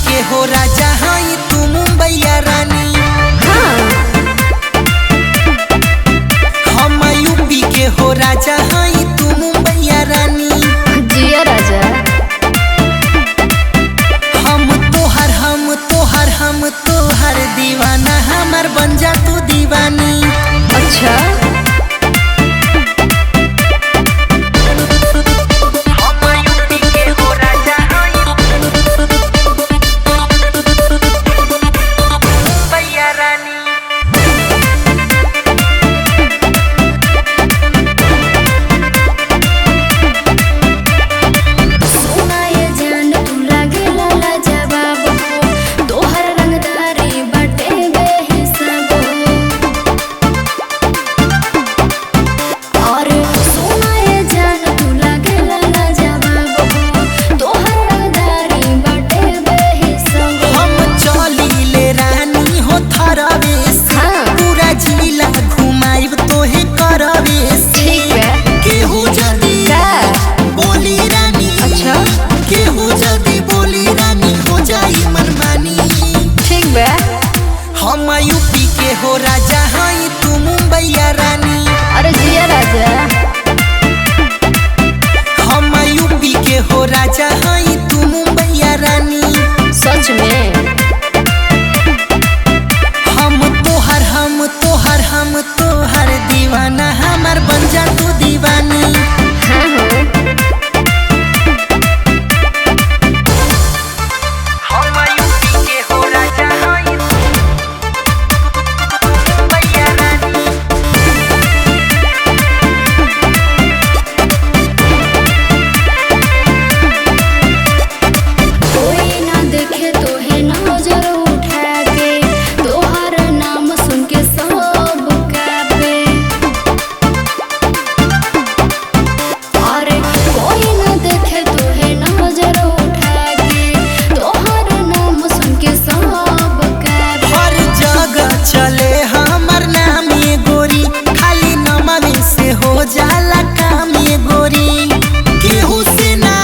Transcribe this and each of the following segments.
के हो राजा हई तू मुंबईया रानी। हाँ। हम यूपी के हो राजा हई तू मुंबईया रानी। जिया राजा। हम तोहर दीवाना हमर बन जा तू दीवानी। अच्छा। हम यूपी के हो राजा हई तू मुंबईया रानी। अरे जिया राजा। हम यूपी के हो राजा हई तू मुंबईया रानी। सच में। हम तोहर दीवाना हमर बन जा तू दीवानी। हाँ हाँ। हो जाला काम ये गोरी। केहू से ना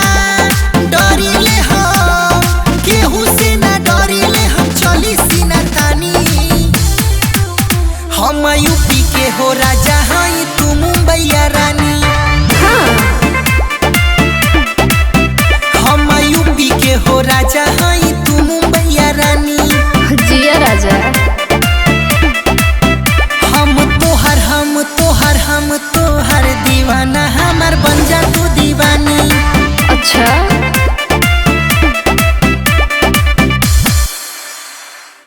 डरिले हम, केहू से ना डरिले हम चली सीना तानी। हम यूपी के हो राजा हई तू मुंबईया रानी।